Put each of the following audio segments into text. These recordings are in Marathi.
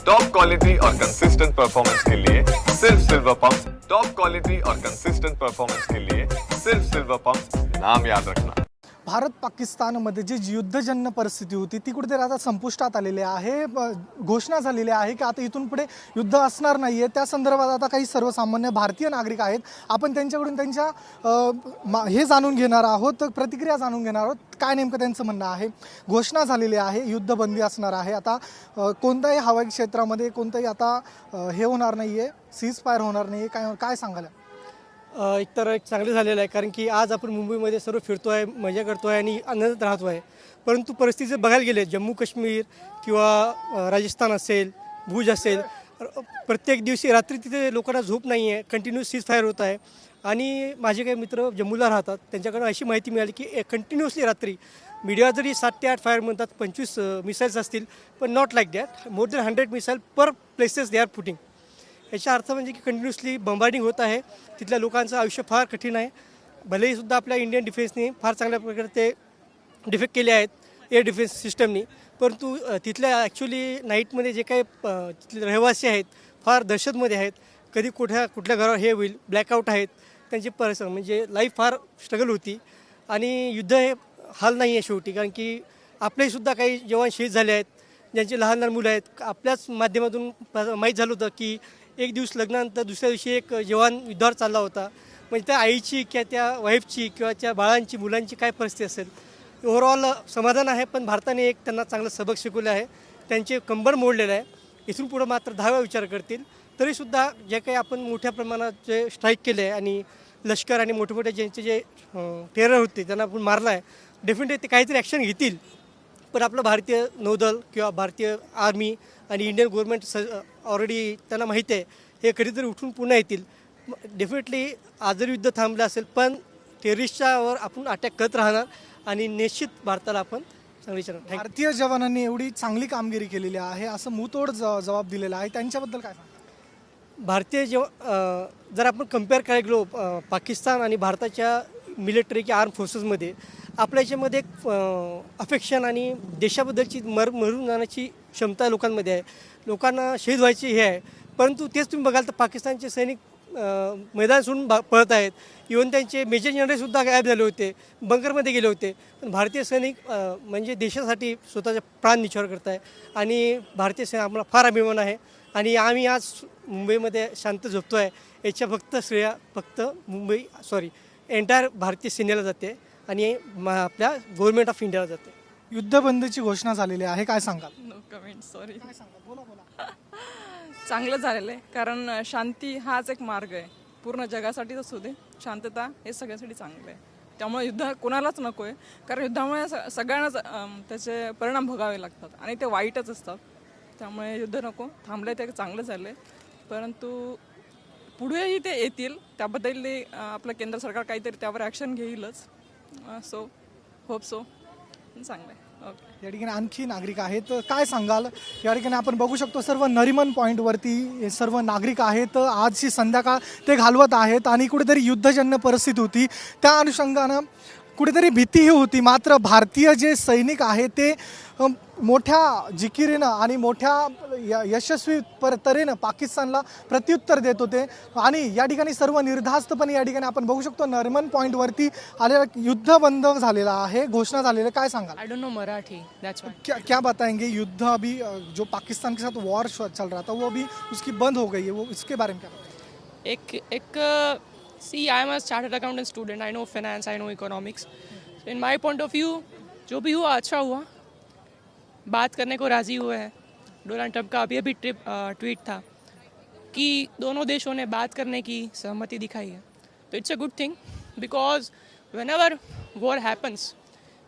टॉप क्वालिटी और कंसिस्टेंट परफॉर्मेंस के लिए सिर्फ सिल्वर पंप। टॉप क्वालिटी और कंसिस्टेंट परफॉर्मेंस के लिए सिर्फ सिल्वर पंप, नाम याद रखना। भारत पाकिस्तानमध्ये जी युद्धजन्य परिस्थिती होती ती कुठेतरी आता संपुष्टात आलेली आहे। घोषणा झालेली आहे की आता इथून पुढे युद्ध असणार नाही आहे। त्या संदर्भात आता काही सर्वसामान्य भारतीय नागरिक आहेत, आपण त्यांच्याकडून त्यांच्या हे जाणून घेणार आहोत, प्रतिक्रिया जाणून घेणार आहोत, काय नेमकं त्यांचं म्हणणं आहे। घोषणा झालेली आहे, युद्धबंदी असणार आहे। आता कोणत्याही हवाई क्षेत्रामध्ये कोणतंही आता हे होणार नाही आहे, सीज फायर होणार नाही आहे। काय सांगाल? एकतर एक चांगलं झालेलं आहे, कारण की आज आपण मुंबईमध्ये सर्व फिरतो आहे, मजा करतो आहे आणि आनंदात राहतो आहे। परंतु परिस्थिती जर बघायला गेले जम्मू काश्मीर किंवा राजस्थान असेल, भुज असेल, प्रत्येक दिवशी रात्री तिथे लोकांना झोप नाही आहे, कंटिन्यू सीज फायर होत आहे। आणि माझे काही मित्र जम्मूला राहतात, त्यांच्याकडून अशी माहिती मिळाली की कंटिन्युअसली रात्री मीडिया जरी 7 ते 8 फायर म्हणतात, 25 मिसाईल्स असतील, पण not like that, more than 100 missile per places they are putting. याचा अर्थ म्हणजे की कंटिन्युअसली बंबार्डिंग होत आहे। तिथल्या लोकांचं आयुष्य फार कठीण आहे। भलेही सुद्धा आपल्या इंडियन डिफेन्सने फार चांगल्या प्रकारे ते डिफेक्ट केले आहेत एअर डिफेन्स सिस्टमनी, परंतु तिथल्या ॲक्च्युली नाईटमध्ये जे काही तिथले रहिवासी आहेत फार दहशतमध्ये आहेत। कधी कुठल्या घरावर हे होईल, ब्लॅकआउट आहेत, त्यांची म्हणजे लाईफ फार स्ट्रगल होती। आणि युद्ध हे हाल नाही आहे शेवटी, कारण की आपलेसुद्धा काही जवान शहीद झाले आहेत, ज्यांची लहान लहान मुलं आहेत। आपल्याच माध्यमातून माहीत झालं होतं की एक दिवस लग्नानंतर दुसऱ्या दिवशी एक जवान युद्धावर चालला होता। म्हणजे त्या आईची किंवा त्या वाईफची किंवा त्या बाळांची मुलांची काय परिस्थिती असेल। ओव्हरऑल समाधान आहे, पण भारताने एक त्यांना चांगलं सबक शिकवलं आहे, त्यांचे कंबर मोडलेलं आहे। इथून पुढं मात्र 10 वेळा विचार करतील। तरीसुद्धा जे काही आपण मोठ्या प्रमाणात जे स्ट्राईक केले आहे आणि लष्कर आणि मोठे मोठे ज्यांचे जे टेरर होते त्यांना आपण मारला आहे, डेफिनेटली ते काहीतरी ॲक्शन घेतील। पण आपलं भारतीय नौदल किंवा भारतीय आर्मी आणि इंडियन गव्हर्नमेंट ऑलरेडी त्यांना माहिती आहे हे कधीतरी उठून पुन्हा येतील। डेफिनेटली आज जरी युद्ध थांबलं असेल, पण टेररिस्टच्यावर आपण अटॅक करत राहणार आणि निश्चित भारताला आपण चांगली चर्चा। भारतीय जवानांनी एवढी चांगली कामगिरी केलेली आहे असं मुतोड जबाब दिलेला आहे, त्यांच्याबद्दल काय सांगा? भारतीय जर आपण कम्पेअर करायला गेलो पाकिस्तान आणि भारताच्या मिलिटरी किंवा आर्म फोर्सेसमध्ये, आपल्या याच्यामध्ये एक अफेक्शन आणि देशाबद्दलची मरून जाण्याची क्षमता लोकांमध्ये आहे। लोकांना शहीद व्हायची हे आहे, परंतु तेच तुम्ही बघाल तर पाकिस्तानचे सैनिक मैदान सोडून पळत आहेत। इव्हन त्यांचे मेजर जनरलसुद्धा गायब झाले होते, बंकरमध्ये गेले होते। पण भारतीय सैनिक म्हणजे देशासाठी स्वतःचा प्राण निछावर करत आहे आणि भारतीय सैनिक आम्हाला फार अभिमान आहे। आणि आम्ही आज मुंबईमध्ये शांत झोपतो आहे, याच्या फक्त एंटायर भारतीय सेनेला जाते आणि आपल्या गव्हर्नमेंट ऑफ इंडियाला जाते। युद्धबंदीची घोषणा झालेली आहे, काय सांगाल? No comment, sorry. काय सांगाल? बोला. चांगलं झालेलं आहे, कारण शांती हाच एक मार्ग आहे पूर्ण जगासाठीच असू दे। शांतता हे सगळ्यासाठी चांगलं आहे, त्यामुळे युद्ध कोणालाच नको आहे, कारण युद्धामुळे सगळ्यांनाच त्याचे परिणाम भोगावे लागतात आणि ते वाईटच असतात। त्यामुळे युद्ध नको, थांबलं ते चांगलं झालं आहे, परंतु पुढेही ते येतील, त्याबद्दल आपलं केंद्र सरकार काहीतरी त्यावर ॲक्शन घेईलच। सो होप सो, चांगलं आहे। या ठिकाणी आणखी नागरिक आहेत, काय सांगाल? या ठिकाणी आपण बघू शकतो सर्व नरिमन पॉईंटवरती सर्व नागरिक आहेत, आजची संध्याकाळ ते घालवत आहेत आणि कुठेतरी युद्धजन्य परिस्थिती होती, त्या अनुषंगानं कुठेतरी भीतीही होती। मात्र भारतीय जे सैनिक आहेत ते मोठ्या जिकिरीनं आणि मोठ्या यशस्वी तऱ्हेनं पाकिस्तानला प्रत्युत्तर देत होते आणि या ठिकाणी सर्व निर्धास्तपणे या ठिकाणी आपण बघू शकतो नरिमन पॉईंटवरती आलेला युद्ध बंद झालेला आहे, घोषणा झालेली आहे। काय सांगाल? I don't know Marathi, that's व्हाई। क्या बताएंगे? युद्ध अभी जो पाकिस्तान के साथ वॉर चल रहा था वो अभी उसकी बंद हो गई है, वो इसके बारे में क्या बताएंगे? एक see I am a chartered accountant student, I know finance, I know economics. In my point of view जो भी हुआ अच्छा हुआ, बात करने को राज़ी हुए हैं। डोनाल्ड ट्रंप का अभी ट्वीट था कि दोनों देशों ने बात करने की सहमति दिखाई है, तो it's a good thing, because Wien ever war happens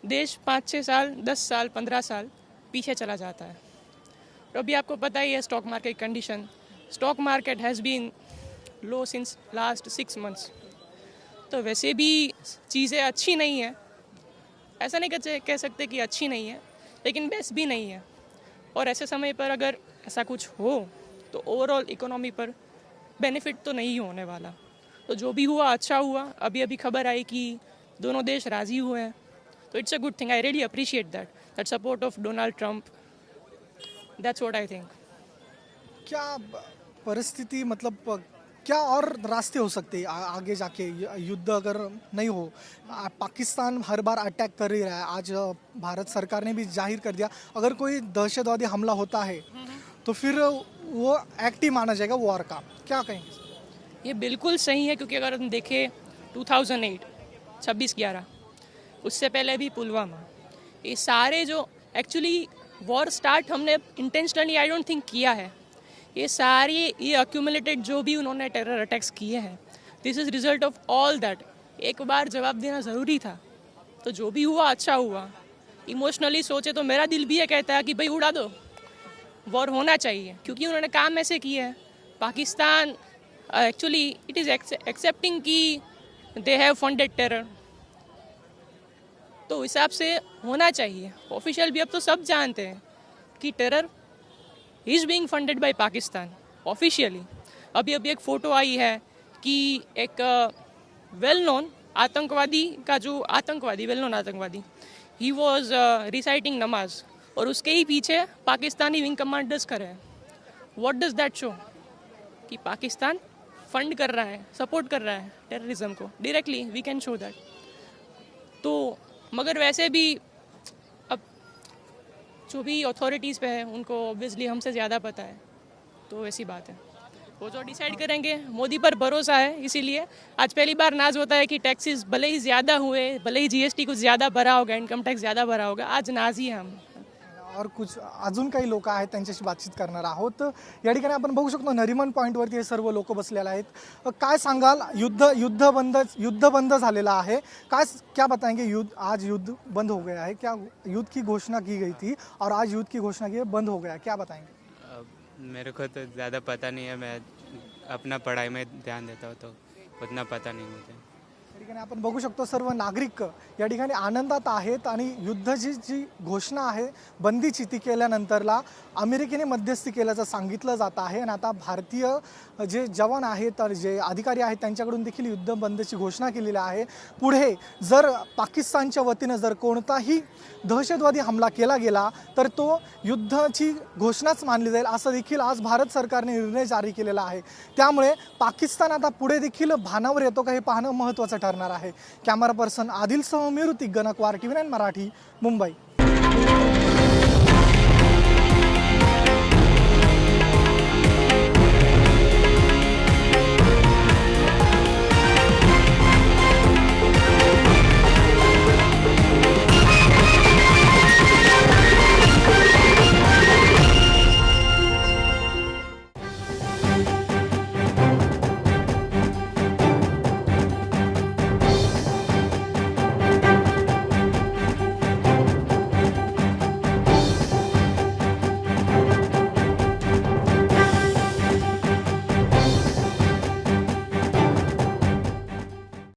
देश 5-6 साल, 10 साल, 15 साल पीछे चला जाता है। तो अभी आपको पता ही है stock market condition, stock market has been low since last 6 months। तो वैसे भी चीज़ें अच्छी नहीं है, ऐसा नहीं कह सकते कि अच्छी नहीं है, लेकिन बेस्ट भी नहीं है। और ऐसे समय पर अगर ऐसा कुछ हो तो ओवरऑल इकोनॉमी पर बेनिफिट तो नहीं होने वाला। तो जो भी हुआ अच्छा हुआ। अभी खबर आई कि दोनों देश राज़ी हुए हैं, तो it's a good thing. I really appreciate that support of Donald Trump. That's what I think. क्या परिस्थिति मतलब क्या और रास्ते हो सकते हैं आगे जाके युद्ध अगर नहीं हो पाकिस्तान हर बार अटैक कर ही रहा है। आज भारत सरकार ने भी जाहिर कर दिया अगर कोई दहशतवादी हमला होता है तो फिर वो एक्ट ही माना जाएगा वॉर का। क्या कहेंगे? ये बिल्कुल सही है, क्योंकि अगर हम देखें 2008 26/11, उससे पहले भी पुलवामा, ये सारे जो एक्चुअली वॉर स्टार्ट हमने इंटेंशनली आई डोंट थिंक किया है। ये सारी ये अक्यूमुलेटेड जो भी उन्होंने टेरर अटैक्स किए हैं, this is result of all that. एक बार जवाब देना ज़रूरी था, तो जो भी हुआ अच्छा हुआ। इमोशनली सोचे तो मेरा दिल भी ये कहता है कि भाई उड़ा दो, वॉर होना चाहिए, क्योंकि उन्होंने काम ऐसे किया है। Pakistan actually it is accepting कि दे हैव फंडेड टेरर, तो हिसाब से होना चाहिए। ऑफिशियल भी अब तो सब जानते हैं कि terror is being funded by Pakistan officially. अभी एक फ़ोटो आई है कि एक वेल नोन आतंकवादी का जो आतंकवादी वेल नोन आतंकवादी ही वॉज रिसाइटिंग नमाज, और उसके ही पीछे पाकिस्तानी विंग कमांडर्स खड़े हैं। What does that show? कि पाकिस्तान फंड कर रहा है, सपोर्ट कर रहा है टेररिज्म को directly, we can show that. तो मगर वैसे भी अब जो भी अथॉरिटीज़ पे है उनको ऑब्वियसली हमसे ज़्यादा पता है, तो ऐसी बात है, वो जो डिसाइड करेंगे। मोदी पर भरोसा है, इसीलिए आज पहली बार नाज होता है कि टैक्सेस भले ही ज़्यादा हुए, भले ही जीएसटी कुछ ज़्यादा भरा होगा, इन्कम टॅक्स ज़्यादा भरा होगा, आज नाज ही हम। और कुछ अजून काही लोक आहेत त्यांच्याशी बातचीत करणार आहोत। या ठिकाणी आपण बघू शकतो नरिमन पॉईंटवरती हे सर्व लोक बसलेले आहेत। काय सांगाल? युद्ध बंद झालेला आहे, काय क्या बताएंगे? आज युद्ध बंद हो गया है, क्या युद्ध की घोषणा की गई थी और आज युद्ध की घोषणा की बंद हो गया, क्या बताएंगे? मेरे को तो ज़्यादा पता नहीं है, मैं अपना पढ़ाई में ध्यान देता हूँ, तो उतना पता नहीं मुझे। या ठिकाणी आपण बघू शकतो सर्व नागरिक या ठिकाणी आनंदात आहेत आणि युद्धाची जी घोषणा आहे बंदीची ती केल्यानंतरला अमेरिकेने मध्यस्थी केल्याचं सांगितलं जात आहे आणि आता भारतीय जे जवान आहेत जे अधिकारी आहेत त्यांच्याकडून देखील युद्ध बंदीची घोषणा केलेली आहे। पुढे जर पाकिस्तानच्या वतीने जर कोणताही दहशतवादी हमला केला गेला तर तो युद्धाची घोषणाच मानली जाईल असं देखील आज भारत सरकारने निर्णय जारी केलेला आहे। त्यामुळे पाकिस्तान आता पुढे देखील भानावर येतो का हे पाहणं महत्त्वाचं ठरणार आहे। कॅमेरा पर्सन आदिलसह मी ऋतिक गणकवार, TV9 मराठी, मुंबई।